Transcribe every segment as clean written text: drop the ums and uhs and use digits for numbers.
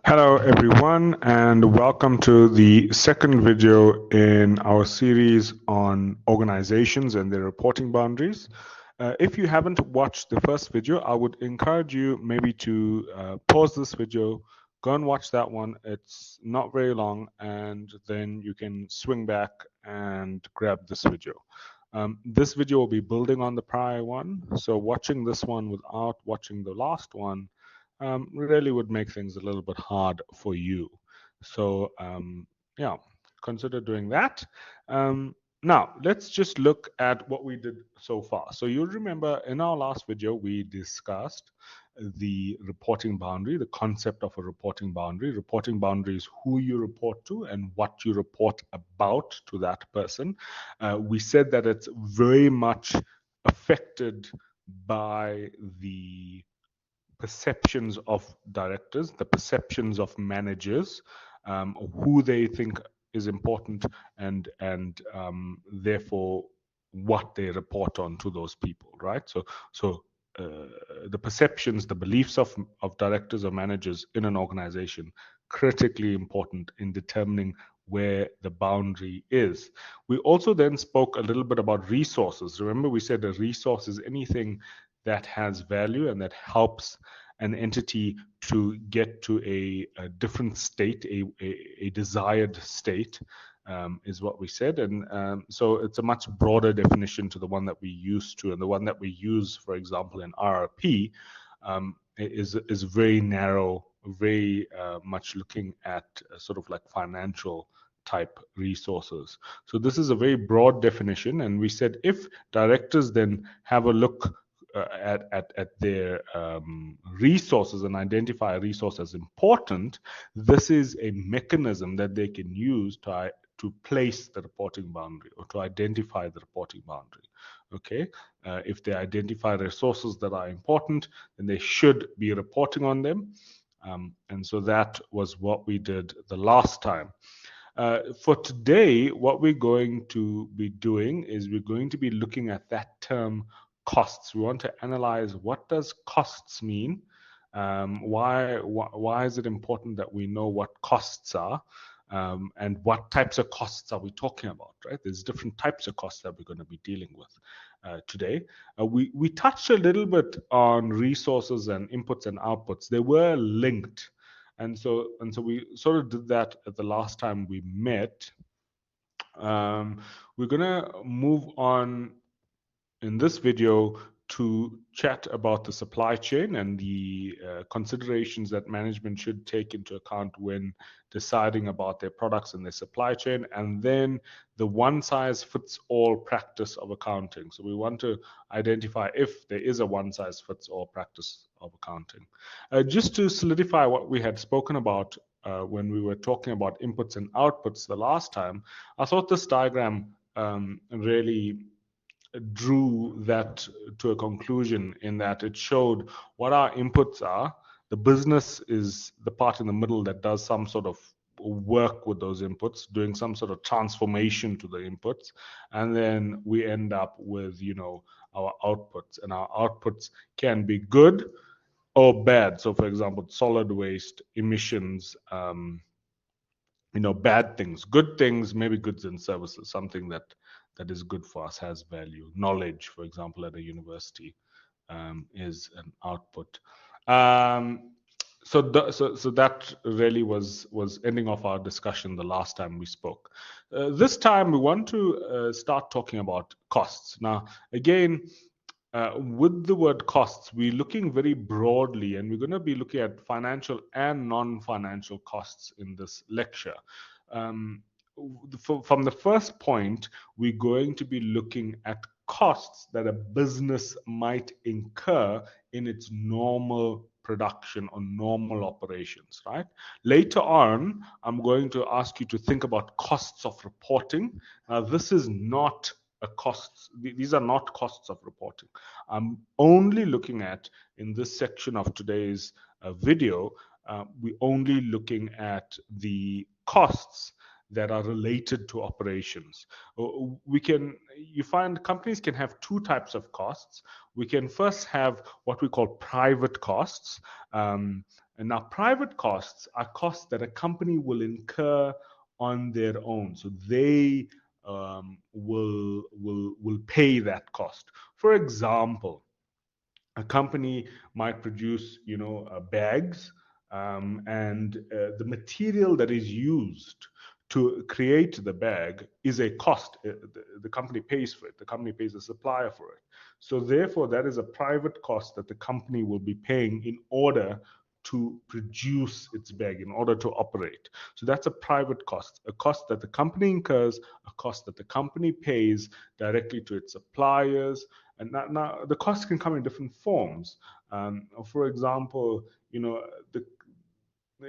Hello everyone, and welcome to the second video in our series on organizations and their reporting boundaries. If you haven't watched the first video, I would encourage you maybe to pause this video, go and watch that one. It's not very long, and then you can swing back and grab this video. This video will be building on the prior one, so watching this one without watching the last one really would make things a little bit hard for you. So yeah, consider doing that. Now, let's just look at what we did so far. So you'll remember in our last video, we discussed the reporting boundary, the concept of a reporting boundary. Reporting boundary is who you report to and what you report about to that person. We said that it's very much affected by the perceptions of directors, the perceptions of managers, who they think is important, and therefore what they report on to those people, right? So the perceptions, the beliefs of directors or managers in an organization, critically important in determining where the boundary is. We also then spoke a little bit about resources. Remember, we said a resource is anything that has value and that helps an entity to get to a different state, a desired state, is what we said. And so it's a much broader definition to the one that we used to. And the one that we use, for example, in RRP, is very narrow, very much looking at sort of like financial type resources. So this is a very broad definition. And we said if directors then have a look at their resources and identify a resource as important, this is a mechanism that they can use to place the reporting boundary or to identify the reporting boundary. Okay, if they identify resources that are important, then they should be reporting on them. And so that was what we did the last time. For today, what we're going to be doing is we're going to be looking at that term costs. We want to analyze what does costs mean. Why is it important that we know what costs are, and what types of costs are we talking about, right? There's different types of costs that we're going to be dealing with today. We touched a little bit on resources and inputs and outputs. They were linked. And so we sort of did that at the last time we met. We're going to move on in this video to chat about the supply chain and the considerations that management should take into account when deciding about their products and their supply chain, and then the one-size-fits-all practice of accounting. So we want to identify if there is a one-size-fits-all practice of accounting. Just to solidify what we had spoken about when we were talking about inputs and outputs the last time, I thought this diagram really drew that to a conclusion in that it showed what our inputs are. The business is the part in the middle that does some sort of work with those inputs, doing some sort of transformation to the inputs, and then we end up with our outputs, and our outputs can be good or bad. So for example, solid waste, emissions, bad things, good things, maybe goods and services, something that is good for us, has value. Knowledge, for example, at a university, is an output. So that really was ending off our discussion the last time we spoke. This time we want to start talking about costs. Now, again, with the word costs, we're looking very broadly, and we're going to be looking at financial and non-financial costs in this lecture. From the first point, we're going to be looking at costs that a business might incur in its normal production or normal operations, right? Later on, I'm going to ask you to think about costs of reporting. This is not a costs. These are not costs of reporting. I'm only looking at, in this section of today's video, we're only looking at the costs that are related to operations. You find companies can have two types of costs. We can first have what we call private costs. And now private costs are costs that a company will incur on their own. So they will pay that cost. For example, a company might produce, bags, and the material that is used to create the bag is a cost. The company pays for it. The company pays a supplier for it. So therefore, that is a private cost that the company will be paying in order to produce its bag, in order to operate. So that's a private cost, a cost that the company incurs, a cost that the company pays directly to its suppliers. And now the costs can come in different forms. For example, the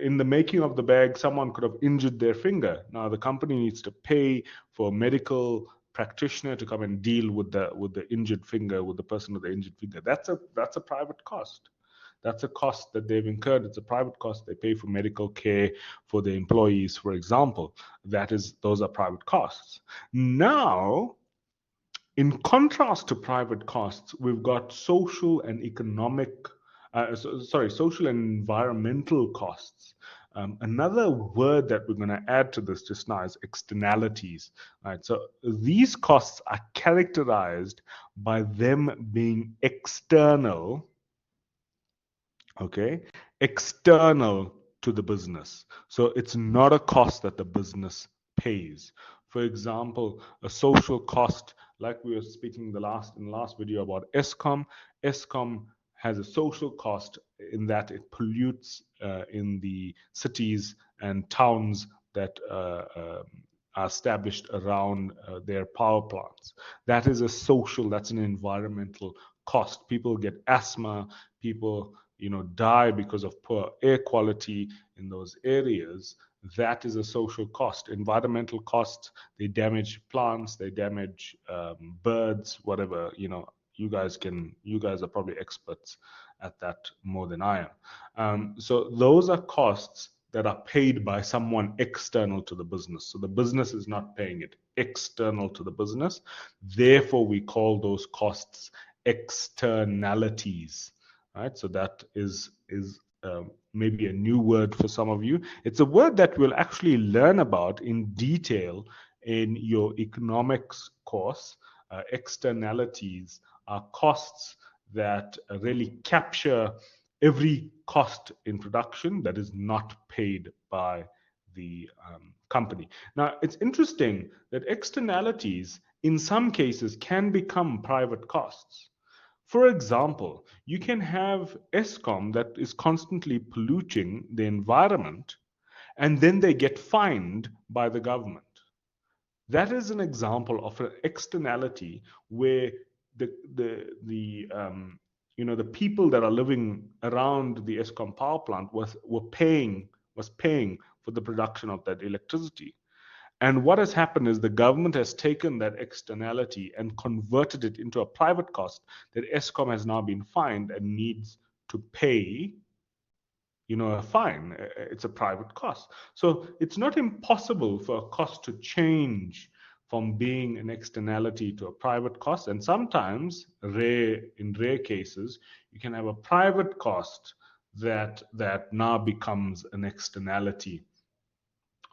in the making of the bag, someone could have injured their finger. Now the company needs to pay for a medical practitioner to come and deal with the injured finger, with the person with the injured finger. That's a private cost. That's a cost that they've incurred. It's a private cost. They pay for medical care for their employees, for example. Those are private costs. Now, in contrast to private costs, we've got social and social and environmental costs. Another word that we're going to add to this just now is externalities. Right? So these costs are characterized by them being external, okay, external to the business. So it's not a cost that the business pays. For example, a social cost, like we were speaking in the last video about ESCOM. ESCOM has a social cost in that it pollutes in the cities and towns that are established around their power plants. That's an environmental cost. People get asthma, people die because of poor air quality in those areas. That is a social cost. Environmental costs, they damage plants, they damage birds, whatever. You guys are probably experts at that more than I am. So those are costs that are paid by someone external to the business. So the business is not paying it, external to the business. Therefore, we call those costs externalities. Right? So that is maybe a new word for some of you. It's a word that we'll actually learn about in detail in your economics course. Externalities are costs that really capture every cost in production that is not paid by the company. Now, it's interesting that externalities in some cases can become private costs. For example, you can have ESCOM that is constantly polluting the environment, and then they get fined by the government. That is an example of an externality where the people that are living around the ESCOM power plant was paying for the production of that electricity. And what has happened is the government has taken that externality and converted it into a private cost that ESCOM has now been fined and needs to pay, a fine. It's a private cost. So it's not impossible for a cost to change from being an externality to a private cost. And sometimes, in rare cases, you can have a private cost that now becomes an externality.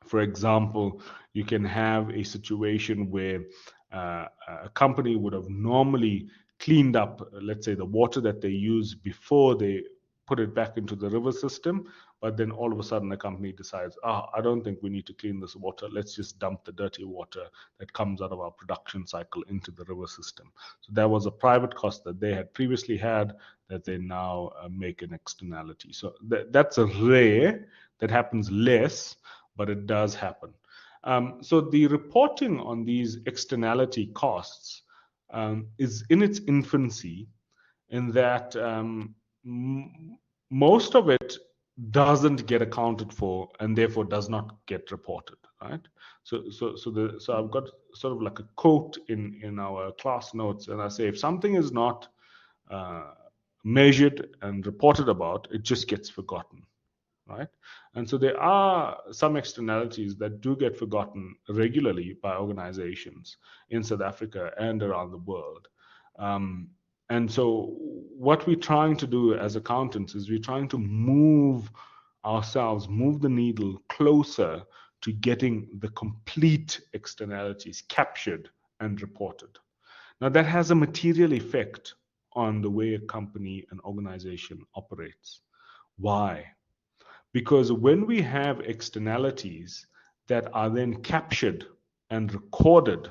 For example, you can have a situation where a company would have normally cleaned up, let's say, the water that they use before they put it back into the river system, but then all of a sudden the company decides, I don't think we need to clean this water. Let's just dump the dirty water that comes out of our production cycle into the river system. So that was a private cost that they had previously had that they now make an externality. So that's a rare, that happens less, but it does happen. So the reporting on these externality costs is in its infancy, in that most of it doesn't get accounted for and therefore does not get reported. Right? So I've got sort of like a quote in our class notes, and I say if something is not measured and reported about, it just gets forgotten. right? And so there are some externalities that do get forgotten regularly by organizations in South Africa and around the world. Um, and so what we're trying to do as accountants is we're trying to move ourselves, move the needle closer to getting the complete externalities captured and reported. Now, that has a material effect on the way a company, an organization operates. Why? Because when we have externalities that are then captured and recorded,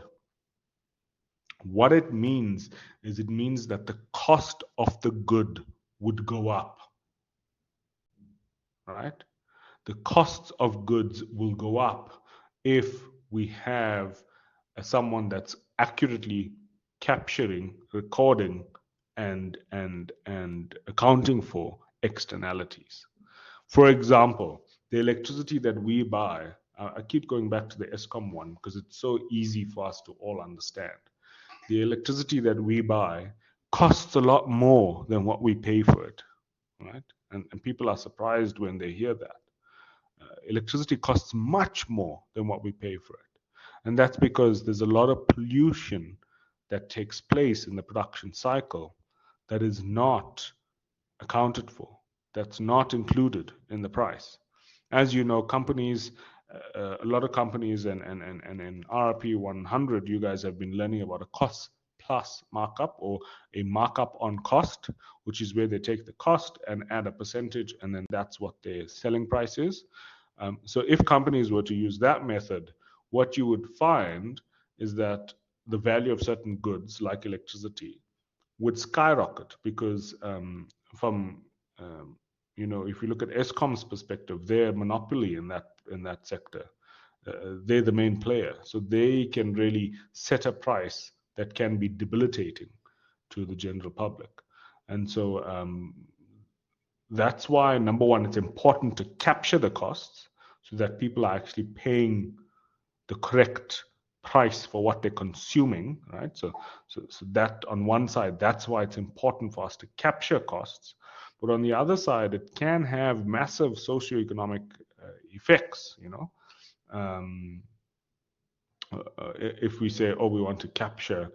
what it means is it means that the cost of the good would go up, right? The costs of goods will go up if we have someone that's accurately capturing, recording, and accounting for externalities. For example, the electricity that we buy, I keep going back to the ESCOM one because it's so easy for us to all understand. The electricity that we buy costs a lot more than what we pay for it, right? And people are surprised when they hear that. Electricity costs much more than what we pay for it. And that's because there's a lot of pollution that takes place in the production cycle that is not accounted for, that's not included in the price. As you know, companies, a lot of companies, and in RRP 100, you guys have been learning about a cost plus markup or a markup on cost, which is where they take the cost and add a percentage, and then that's what their selling price is. So if companies were to use that method, what you would find is that the value of certain goods, like electricity, would skyrocket because from if you look at Eskom's perspective, they're a monopoly in that sector. They're the main player, so they can really set a price that can be debilitating to the general public. And so that's why, number one, it's important to capture the costs so that people are actually paying the correct price for what they're consuming, right? So that on one side, that's why it's important for us to capture costs. But on the other side, it can have massive socioeconomic effects, um, if we say, oh, we want to capture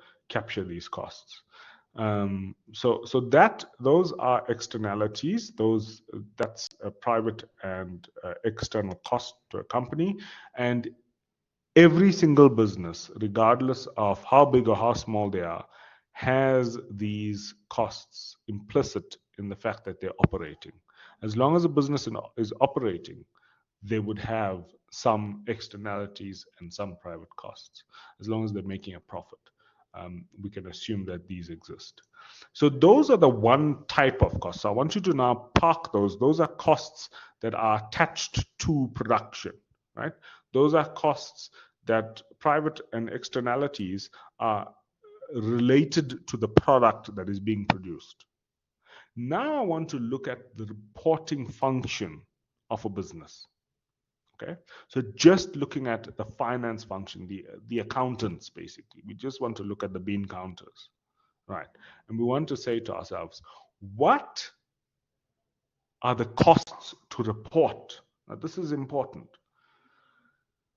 these costs. So that those are externalities. That's a private and external cost to a company, and every single business, regardless of how big or how small they are, has these costs implicit in the fact that they're operating. As long as a business is operating, they would have some externalities and some private costs. As long as they're making a profit, we can assume that these exist. So those are the one type of costs. I want you to now park those. Those are costs that are attached to production, right? Those are costs that private and externalities are related to the product that is being produced. Now I want to look at the reporting function of a business. Okay, so just looking at the finance function, the accountants, basically, we just want to look at the bean counters, right? And we want to say to ourselves, what are the costs to report? Now, this is important.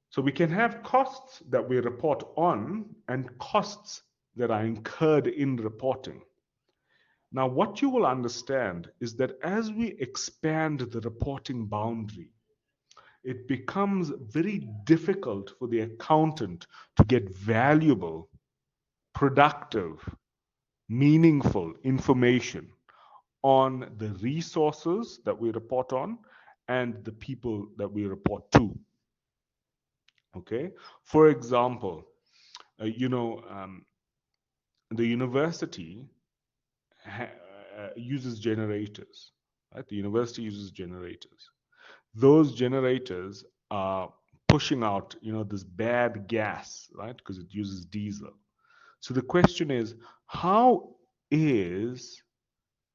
So we can have costs that we report on and costs that are incurred in reporting. Now, what you will understand is that as we expand the reporting boundary, it becomes very difficult for the accountant to get valuable, productive, meaningful information on the resources that we report on and the people that we report to. Okay, for example, the university uses generators, right? The university uses generators. Those generators are pushing out, this bad gas, right? Because it uses diesel. So the question is, how is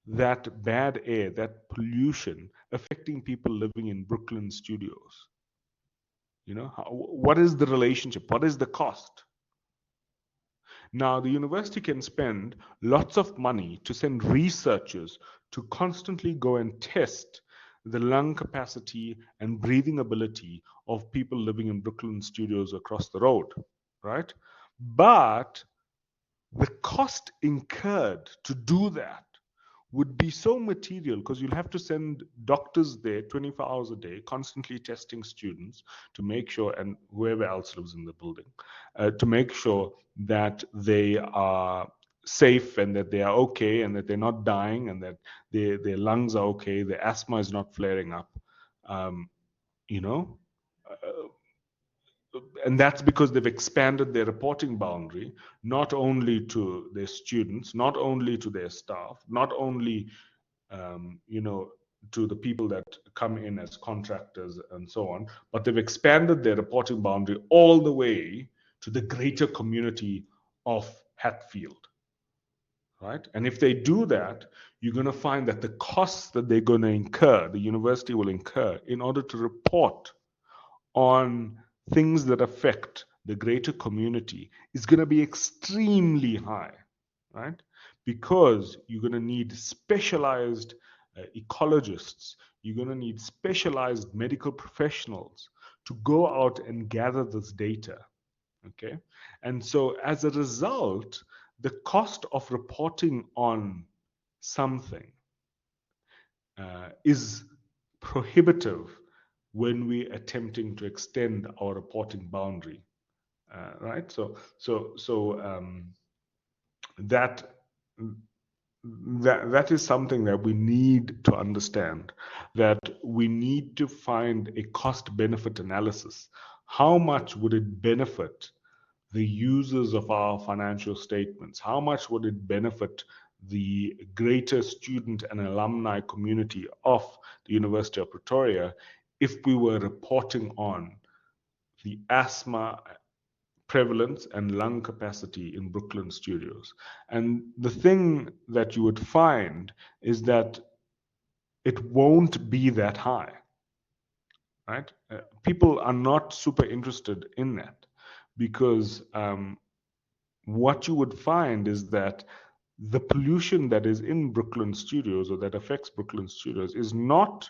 that bad air, that pollution, affecting people living in Brooklyn studios? What is the relationship? What is the cost? Now, the university can spend lots of money to send researchers to constantly go and test the lung capacity and breathing ability of people living in Brooklyn studios across the road, right? But the cost incurred to do that would be so material because you'll have to send doctors there 24 hours a day, constantly testing students to make sure, and whoever else lives in the building, to make sure that they are safe and that they are okay and that they're not dying and that their lungs are okay, their asthma is not flaring up. Um, you know, uh, and that's because they've expanded their reporting boundary not only to their students, not only to their staff, not only to the people that come in as contractors and so on, but they've expanded their reporting boundary all the way to the greater community of Hatfield, right? And if they do that, you're going to find that the costs that they're going to incur, the university will incur in order to report on things that affect the greater community is going to be extremely high, right? Because you're going to need specialized ecologists, you're going to need specialized medical professionals to go out and gather this data, okay? And so as a result, the cost of reporting on something is prohibitive when we're attempting to extend our reporting boundary, right? So that that is something that we need to understand. That we need to find a cost-benefit analysis. How much would it benefit the users of our financial statements? How much would it benefit the greater student and alumni community of the University of Pretoria if we were reporting on the asthma prevalence and lung capacity in Brooklyn studios? And the thing that you would find is that it won't be that high, right? People are not super interested in that because what you would find is that the pollution that is in Brooklyn studios or that affects Brooklyn studios is not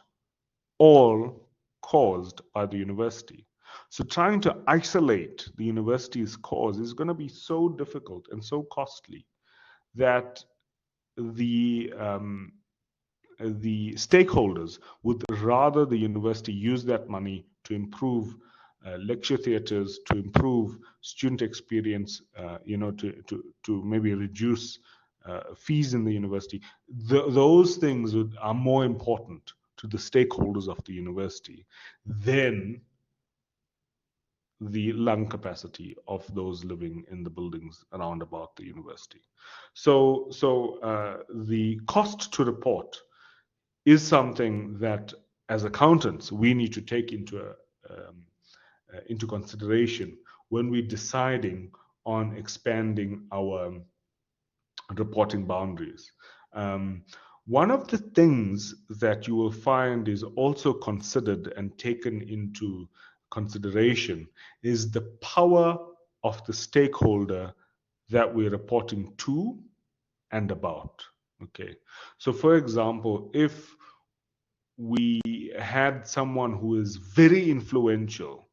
all caused by the university. So trying to isolate the university's cause is going to be so difficult and so costly that the um, the stakeholders would rather the university use that money to improve lecture theaters, to improve student experience, to maybe reduce fees in the university. Those things are more important to the stakeholders of the university than the lung capacity of those living in the buildings around about the university. So the cost to report is something that, as accountants, we need to take into consideration when we're deciding on expanding our reporting boundaries. One of the things that you will find is also considered and taken into consideration is the power of the stakeholder that we're reporting to and about. Okay, so for example, if we had someone who is very influential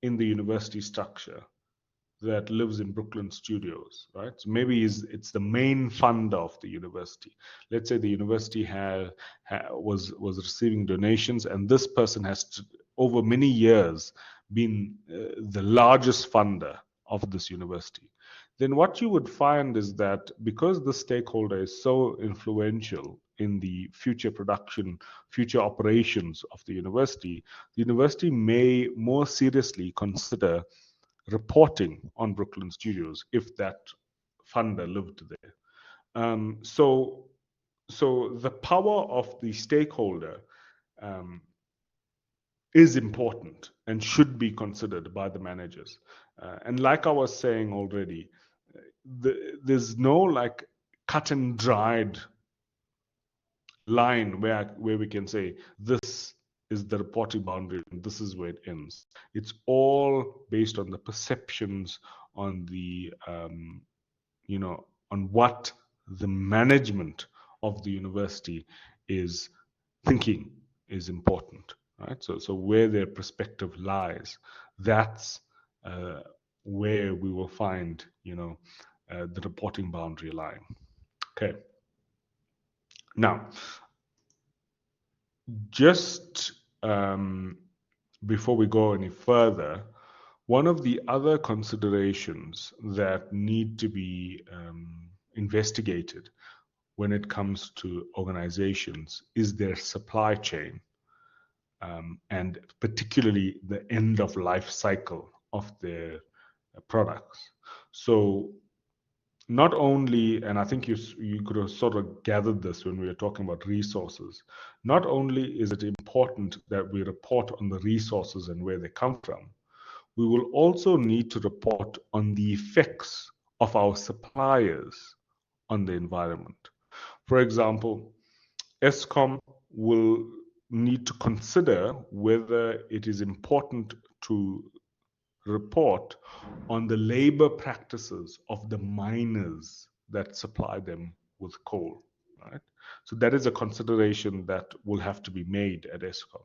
in the university structure that lives in Brooklyn studios, right? So maybe it's the main funder of the university. Let's say the university was receiving donations, and this person has over many years been the largest funder of this university. Then what you would find is that because the stakeholder is so influential in the future production, future operations of the university may more seriously consider reporting on Brooklyn studios if that funder lived there. So the power of the stakeholder um, is important and should be considered by the managers. And like I was saying already, there's no like cut and dried line where we can say this is the reporting boundary and this is where it ends. It's all based on the perceptions, on the on what the management of the university is thinking is important, right? So where their perspective lies, that's where we will find, the reporting boundary line. Okay. Now, just before we go any further, one of the other considerations that need to be investigated when it comes to organizations is their supply chain, and particularly the end of life cycle of their products. So not only, and I think you could have sort of gathered this when we were talking about resources, not only is it important that we report on the resources and where they come from, we will also need to report on the effects of our suppliers on the environment. For example, ESCOM will need to consider whether it is important to report on the labor practices of the miners that supply them with coal, right? So that is a consideration that will have to be made at ESCOM.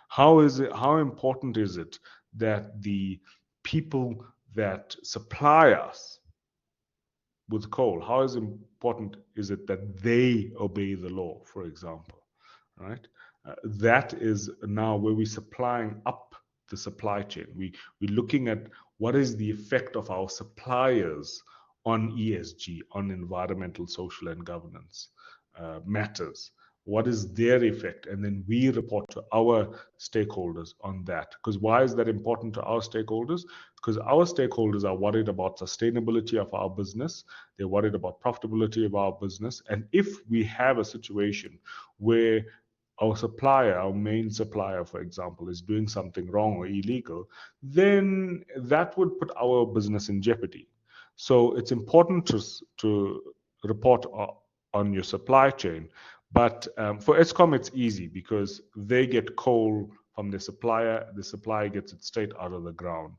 How important is it that the people that supply us with coal, how is important is it that they obey the law, for example, right? That is now where we're supplying up the supply chain. We're looking at what is the effect of our suppliers on ESG, on environmental, social, and governance matters. What is their effect? And then we report to our stakeholders on that. Because why is that important to our stakeholders? Because our stakeholders are worried about sustainability of our business. They're worried about profitability of our business. And if we have a situation where our supplier, our main supplier, for example, is doing something wrong or illegal, then that would put our business in jeopardy. So it's important to report on your supply chain. But for ESCOM, it's easy because they get coal from the supplier gets it straight out of the ground,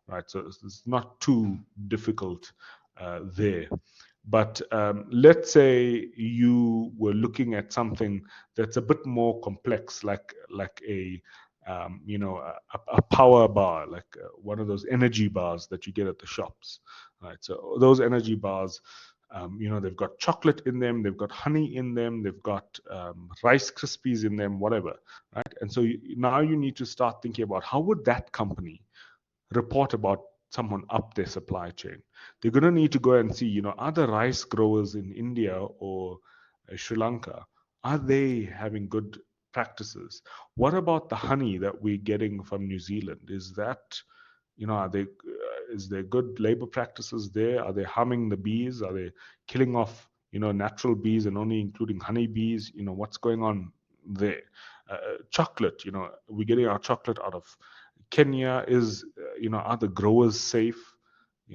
right? So it's not too difficult there. But let's say you were looking at something that's a bit more complex, like a a power bar, like one of those energy bars that you get at the shops, right? So those energy bars, they've got chocolate in them, they've got honey in them, they've got Rice Krispies in them, whatever, right? And so now you need to start thinking about how would that company report about someone up their supply chain. They're going to need to go and see, are the rice growers in India or Sri Lanka, are they having good practices? What about the honey that we're getting from New Zealand? Is that, are they, is there good labor practices there? Are they harming the bees? Are they killing off, natural bees and only including honey bees? What's going on there? Chocolate, we're getting our chocolate out of Kenya. Is are the growers safe?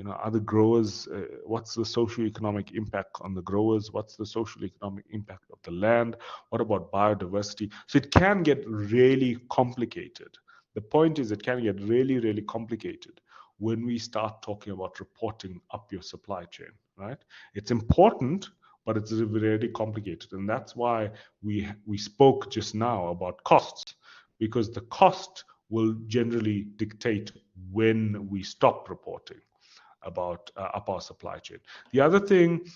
Are the growers? What's the socioeconomic impact on the growers? What's the socioeconomic impact of the land? What about biodiversity? So it can get really complicated. The point is, it can get really, really complicated when we start talking about reporting up your supply chain, right? It's important, but it's really complicated, and that's why we spoke just now about costs, because the cost will generally dictate when we stop reporting about up our supply chain. The other thing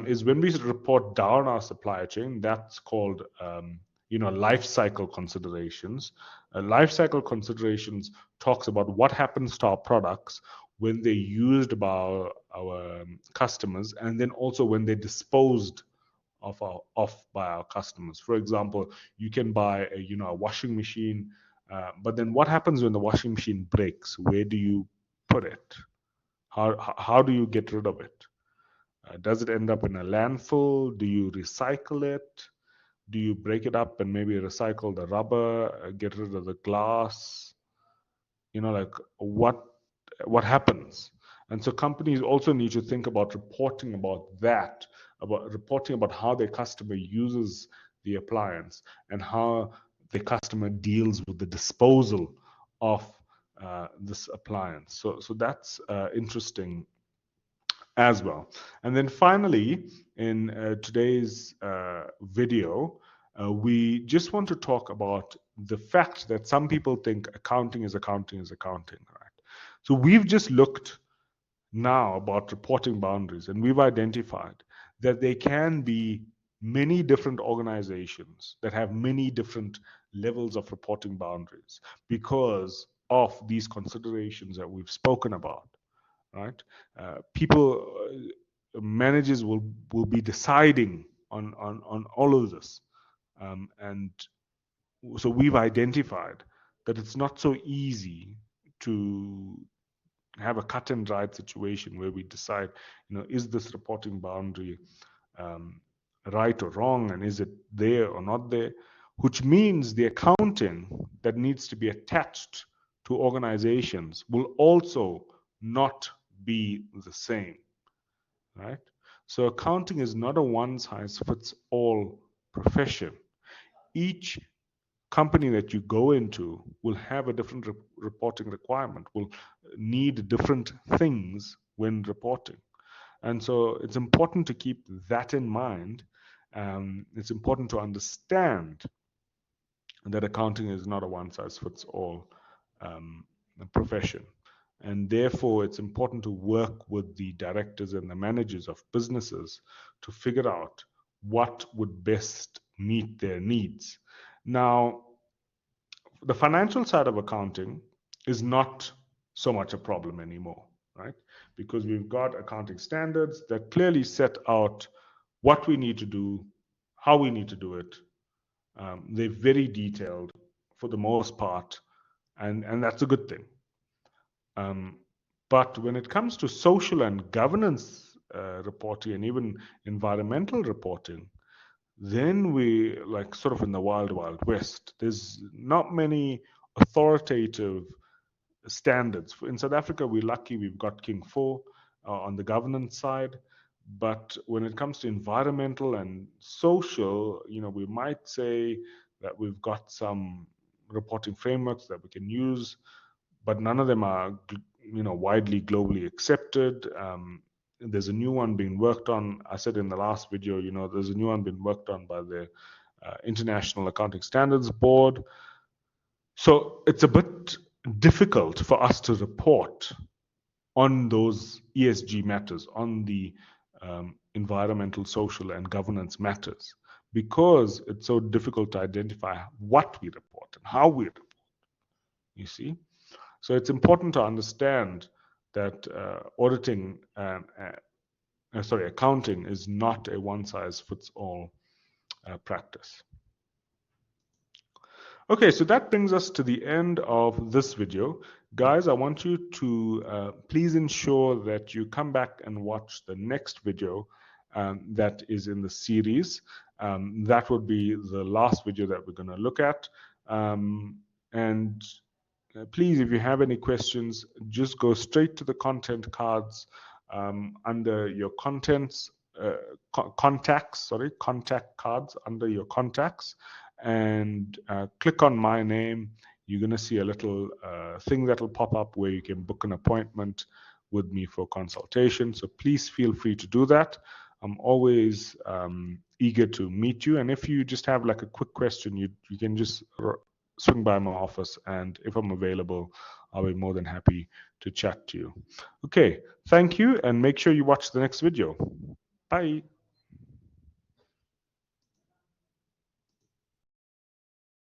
is when we report down our supply chain, that's called life cycle considerations. Life cycle considerations talks about what happens to our products when they're used by our customers, and then also when they're disposed off by our customers. For example, you can buy a washing machine, but then what happens when the washing machine breaks? Where do you put it? How do you get rid of it? Does it end up in a landfill? Do you recycle it? Do you break it up and maybe recycle the rubber, get rid of the glass? Like what happens? And so companies also need to think about reporting about that, about reporting about how their customer uses the appliance and how the customer deals with the disposal of this appliance. So that's interesting as well. And then finally, in today's video, We just want to talk about the fact that some people think accounting is accounting is accounting, right? So we've just looked now about reporting boundaries, and we've identified that there can be many different organizations that have many different levels of reporting boundaries because of these considerations that we've spoken about, right? People, managers will be deciding on all of this, and so we've identified that it's not so easy to have a cut and dried situation where we decide, is this reporting boundary um, right or wrong, and is it there or not there? Which means the accounting that needs to be attached to organizations will also not be the same, right? So accounting is not a one size fits all profession. Each company that you go into will have a different reporting requirement, will need different things when reporting. And so it's important to keep that in mind. It's important to understand that accounting is not a one size fits all um, profession. And therefore, it's important to work with the directors and the managers of businesses to figure out what would best meet their needs. Now, the financial side of accounting is not so much a problem anymore, right? Because we've got accounting standards that clearly set out what we need to do, how we need to do it. They're very detailed for the most part, and that's a good thing. Um, but when it comes to social and governance reporting and even environmental reporting, then we like sort of in the wild, wild west. There's not many authoritative standards. In South Africa, we're lucky we've got King 4 on the governance side. But when it comes to environmental and social, we might say that we've got some reporting frameworks that we can use, but none of them are, widely globally accepted. There's a new one being worked on. I said in the last video, there's a new one being worked on by the International Accounting Standards Board. So it's a bit difficult for us to report on those ESG matters, on the environmental, social, and governance matters, because it's so difficult to identify what we report and how we report, you see. So it's important to understand that accounting is not a one size fits all practice. Okay, so that brings us to the end of this video. Guys, I want you to please ensure that you come back and watch the next video that is in the series. That would be the last video that we're going to look at. And please, if you have any questions, just go straight to the content cards under your contacts, contact cards under your contacts, and click on my name. You're going to see a little thing that will pop up where you can book an appointment with me for consultation. So please feel free to do that. I'm always eager to meet you. And if you just have like a quick question, you can just swing by my office, and if I'm available, I'll be more than happy to chat to you. Okay, thank you, and make sure you watch the next video. Bye.